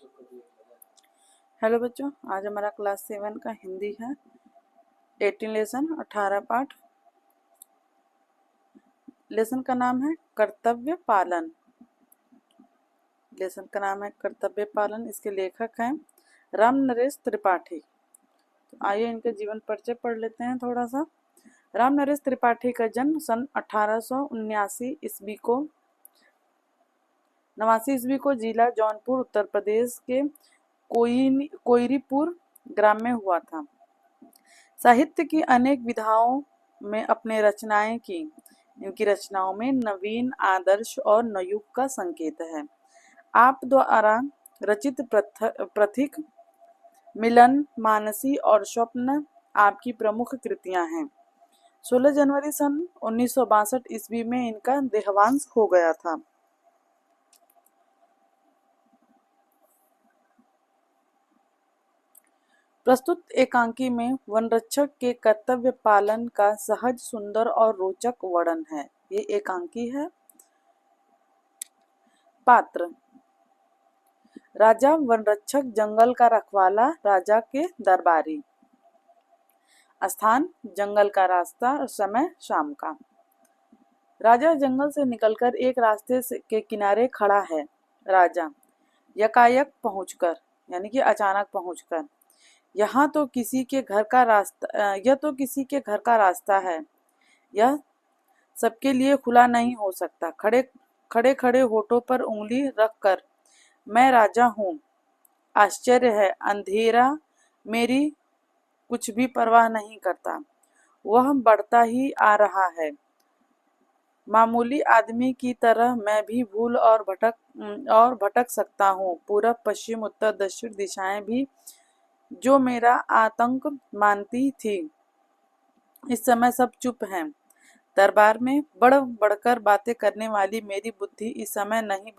Hello बच्चों, आज हमारा क्लास 7 का हिंदी है। 18 लेसन 18 पाठ। लेसन का नाम है कर्तव्य पालन। लेसन का नाम है कर्तव्य पालन। इसके लेखक हैं राम नरेश त्रिपाठी। तो आइए इनके जीवन परिचय पढ़ लेते हैं थोड़ा सा। राम नरेश त्रिपाठी का जन्म सन 1879 ईस्वी को 89 ईस्वी को जिला जौनपुर उत्तर प्रदेश के कोयरीपुर ग्राम में हुआ था। साहित्य की अनेक विधाओं में अपने रचनाएं की। इनकी रचनाओं में नवीन आदर्श और नवयुग का संकेत है। आप द्वारा रचित प्रथिक, मिलन, मानसी और स्वप्न आपकी प्रमुख कृतियां हैं। 16 जनवरी सन 1962 ईस्वी में इनका देहांत हो गया था। प्रस्तुत एकांकी में वनरक्षक के कर्तव्य पालन का सहज, सुंदर और रोचक वर्णन है। ये एकांकी है। पात्र: राजा वनरक्षक, जंगल का रखवाला, राजा के दरबारी। स्थान: जंगल का रास्ता, समय शाम का। राजा जंगल से निकलकर एक रास्ते के किनारे खड़ा है। राजा: यकायक पहुंचकर, यानी कि अचानक पहुंचकर। यह तो किसी के घर का रास्ता है। यह सबके लिए खुला नहीं हो सकता। खड़े खड़े होठों पर उंगली रखकर, मैं राजा हूँ। आश्चर्य है, अंधेरा मेरी कुछ भी परवाह नहीं करता। वह बढ़ता ही आ रहा है। मामूली आदमी की तरह मैं भी भूल और भटक सकता हूँ। पूरब, पश्चिम, उत्तर, दक्षिण दिशाएं भी जो मेरा आतंक मानती थी, इस समय सब चुप हैं। दरबार में बढ़ बढ़कर बातें करने वाली मेरी बुद्धि इस समय नहीं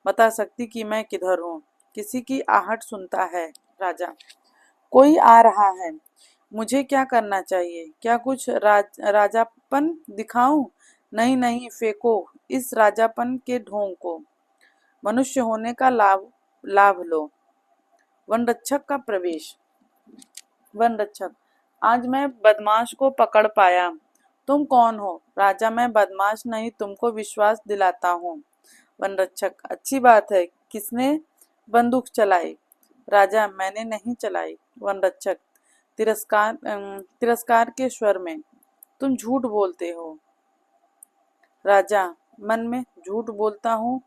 बता सकती कि मैं किधर हूँ। किसी की आहट सुनता है। राजा: कोई आ रहा है। मुझे क्या करना चाहिए? क्या कुछ राजापन दिखाऊं? नहीं नहीं, फेंको इस राजापन के ढोंग को। मनुष्य होने का लाभ लो। वनरक्षक का प्रवेश। वनरक्षक: आज मैं बदमाश को पकड़ पाया। तुम कौन हो? राजा: मैं बदमाश नहीं, तुमको विश्वास दिलाता हूँ। वनरक्षक: अच्छी बात है। किसने बंदूक चलाई? राजा: मैंने नहीं चलाई। वनरक्षक तिरस्कार के स्वर में: तुम झूठ बोलते हो। राजा मन में: झूठ बोलता हूँ?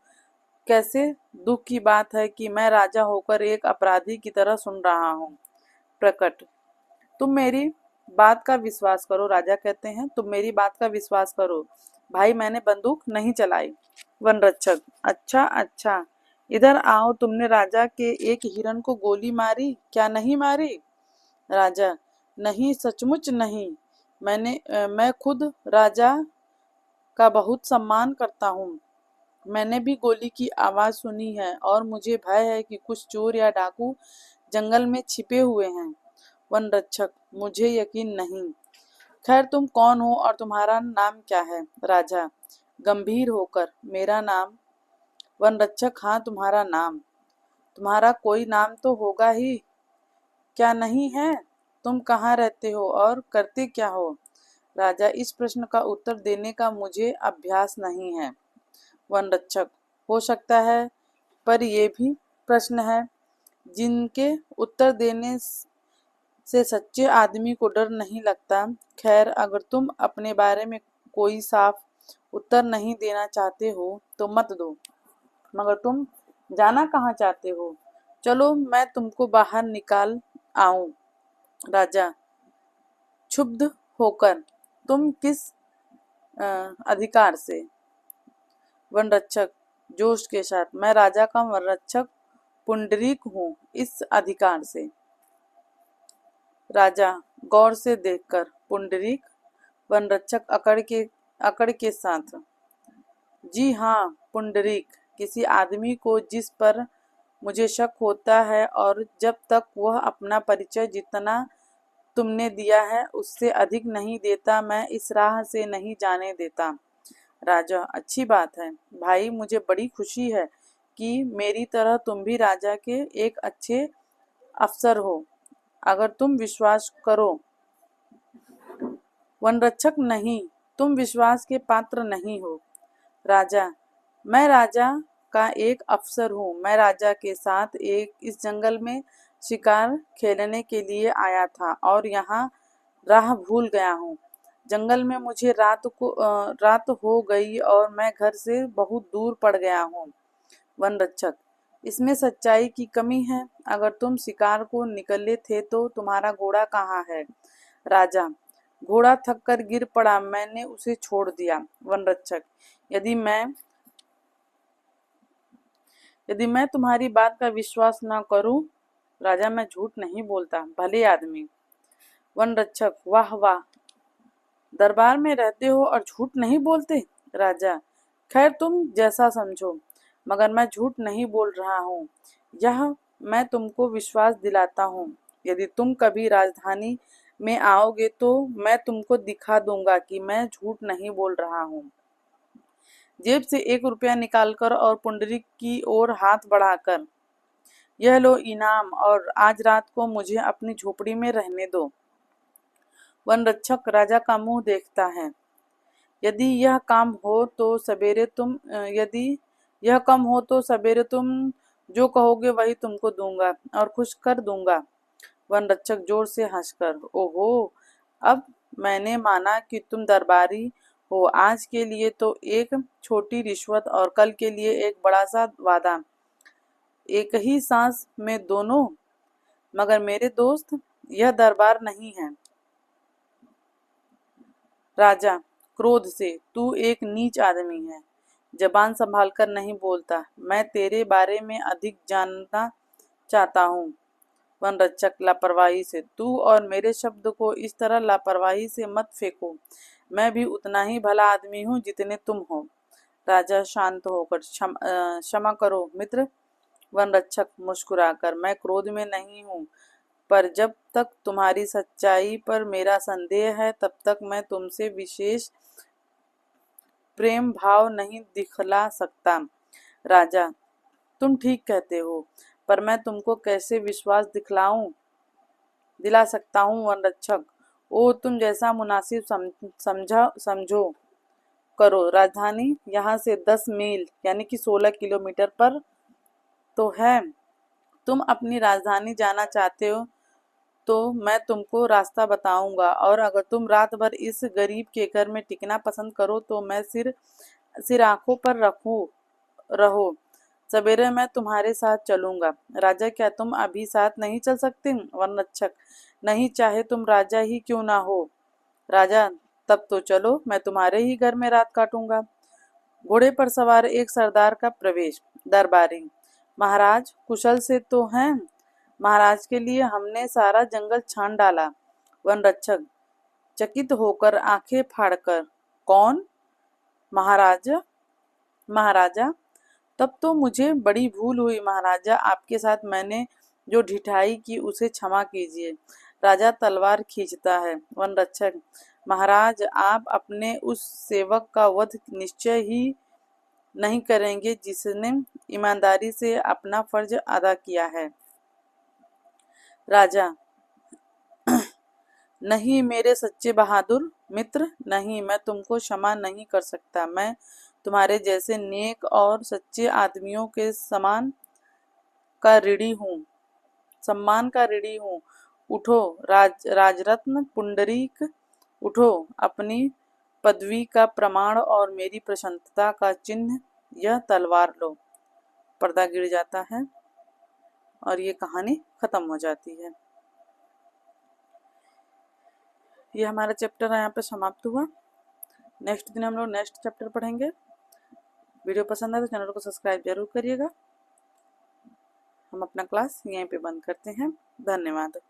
कैसे दुख की बात है कि मैं राजा होकर एक अपराधी की तरह सुन रहा हूँ। प्रकट: तुम मेरी बात का विश्वास करो। राजा कहते हैं, तुम मेरी बात का विश्वास करो भाई, मैंने बंदूक नहीं चलाई। वनरक्षक: अच्छा अच्छा, इधर आओ। तुमने राजा के एक हिरन को गोली मारी, क्या नहीं मारी? राजा: नहीं, सचमुच नहीं। मैं खुद राजा का बहुत सम्मान करता हूँ। मैंने भी गोली की आवाज सुनी है और मुझे भय है कि कुछ चोर या डाकू जंगल में छिपे हुए हैं। वनरक्षक: मुझे यकीन नहीं। खैर, तुम कौन हो और तुम्हारा नाम क्या है? राजा गंभीर होकर: मेरा नाम। वनरक्षक: हाँ, तुम्हारा नाम। तुम्हारा कोई नाम तो होगा ही, क्या नहीं है? तुम कहाँ रहते हो और करते क्या हो? राजा: इस प्रश्न का उत्तर देने का मुझे अभ्यास नहीं है। वनरक्षक: हो सकता है, पर यह भी प्रश्न है जिनके उत्तर देने से सच्चे आदमी को डर नहीं लगता। खैर, अगर तुम अपने बारे में कोई साफ उत्तर नहीं देना चाहते हो तो मत दो, मगर तुम जाना कहाँ चाहते हो? चलो मैं तुमको बाहर निकाल आऊं। राजा क्षुब्ध होकर: तुम किस अधिकार से? वनरक्षक जोश के साथ: मैं राजा का वनरक्षक पुंडरीक हूँ, इस अधिकार से। राजा गौर से देखकर: पुंडरीक? वनरक्षक अकड़ के साथ: जी हाँ, पुंडरीक। किसी आदमी को जिस पर मुझे शक होता है और जब तक वह अपना परिचय जितना तुमने दिया है उससे अधिक नहीं देता, मैं इस राह से नहीं जाने देता। राजा: अच्छी बात है भाई, मुझे बड़ी खुशी है कि मेरी तरह तुम भी राजा के एक अच्छे अफसर हो, अगर तुम विश्वास करो। वनरक्षक, नहीं, तुम विश्वास के पात्र नहीं हो। राजा, मैं राजा का एक अफसर हूँ। मैं राजा के साथ इस जंगल में शिकार खेलने के लिए आया था और यहाँ राह भूल गया हूँ। जंगल में मुझे रात हो गई और मैं घर से बहुत दूर पड़ गया हूँ। वनरक्षक, इसमें सच्चाई की कमी है। अगर तुम शिकार को निकले थे तो तुम्हारा घोड़ा कहाँ है? राजा, घोड़ा थक कर गिर पड़ा, मैंने उसे छोड़ दिया। वनरक्षक, यदि मैं तुम्हारी बात का विश्वास न करूं? राजा, मैं झूठ नहीं बोलता, भले आदमी। वनरक्षक, वाह वाह, दरबार में रहते हो और झूठ नहीं बोलते। राजा, खैर तुम जैसा समझो, मगर मैं झूठ नहीं बोल रहा हूँ। यह मैं तुमको विश्वास दिलाता हूँ। यदि तुम कभी राजधानी में आओगे तो मैं तुमको दिखा दूंगा कि मैं झूठ नहीं बोल रहा हूँ। जेब से 1 रुपया निकालकर और पुंडरीक की ओर हाथ बढ़ाकर, यह लो इनाम, और आज रात को मुझे अपनी झोपड़ी में रहने दो। वनरक्षक राजा का मुंह देखता है। यदि यह कम हो तो सवेरे तुम जो कहोगे वही तुमको दूंगा और खुश कर दूंगा। वनरक्षक जोर से हंसकर, ओहो, अब मैंने माना कि तुम दरबारी हो। आज के लिए तो एक छोटी रिश्वत और कल के लिए एक बड़ा सा वादा, एक ही सांस में दोनों। मगर मेरे दोस्त, यह दरबार नहीं है। राजा क्रोध से, तू एक नीच आदमी है, जबान संभाल कर नहीं बोलता। मैं तेरे बारे में अधिक जानना चाहता हूँ। वनरक्षक लापरवाही से, तू और मेरे शब्द को इस तरह लापरवाही से मत फेंको। मैं भी उतना ही भला आदमी हूँ जितने तुम हो। राजा शांत होकर, क्षमा करो मित्र। वनरक्षक मुस्कुराकर, मैं क्रोध में नहीं हूँ, पर जब तक तुम्हारी सच्चाई पर मेरा संदेह है तब तक मैं तुमसे विशेष प्रेम भाव नहीं दिखला सकता। राजा, तुम ठीक कहते हो, पर मैं तुमको कैसे विश्वास दिला सकता हूँ? वनरक्षक, ओ, तुम जैसा मुनासिब समझो करो। राजधानी यहाँ से 10 मील यानी कि 16 किलोमीटर पर तो है। तुम अपनी राजधानी जाना चाहते हो तो मैं तुमको रास्ता बताऊंगा, और अगर तुम रात भर इस गरीब के घर में टिकना पसंद करो तो मैं सिर आंखों पर रहो। सवेरे मैं तुम्हारे साथ चलूंगा। राजा, क्या तुम अभी साथ नहीं चल सकते? वनरक्षक, नहीं, चाहे तुम राजा ही क्यों ना हो। राजा, तब तो चलो, मैं तुम्हारे ही घर में रात काटूंगा। घोड़े पर सवार एक सरदार का प्रवेश। दरबारी, महाराज कुशल से तो हैं? महाराज के लिए हमने सारा जंगल छान डाला। वनरक्षक चकित होकर आंखें फाड़कर, कौन? महाराजा, तब तो मुझे बड़ी भूल हुई। महाराजा, आपके साथ मैंने जो ढिठाई की उसे क्षमा कीजिए। राजा तलवार खींचता है। वनरक्षक, महाराज, आप अपने उस सेवक का वध निश्चय ही नहीं करेंगे जिसने ईमानदारी से अपना फर्ज अदा किया है। राजा, नहीं मेरे सच्चे बहादुर मित्र, नहीं, मैं तुमको क्षमा नहीं कर सकता। मैं तुम्हारे जैसे नेक और सच्चे आदमियों के सम्मान का ऋणी हूँ। उठो राजरत्न पुंडरीक, उठो, अपनी पदवी का प्रमाण और मेरी प्रसन्नता का चिन्ह, यह तलवार लो। पर्दा गिर जाता है और ये कहानी खत्म हो जाती है। ये हमारा चैप्टर यहाँ पे समाप्त हुआ। नेक्स्ट दिन हम लोग नेक्स्ट चैप्टर पढ़ेंगे। वीडियो पसंद आए तो चैनल को सब्सक्राइब जरूर करिएगा। हम अपना क्लास यहीं पे बंद करते हैं। धन्यवाद।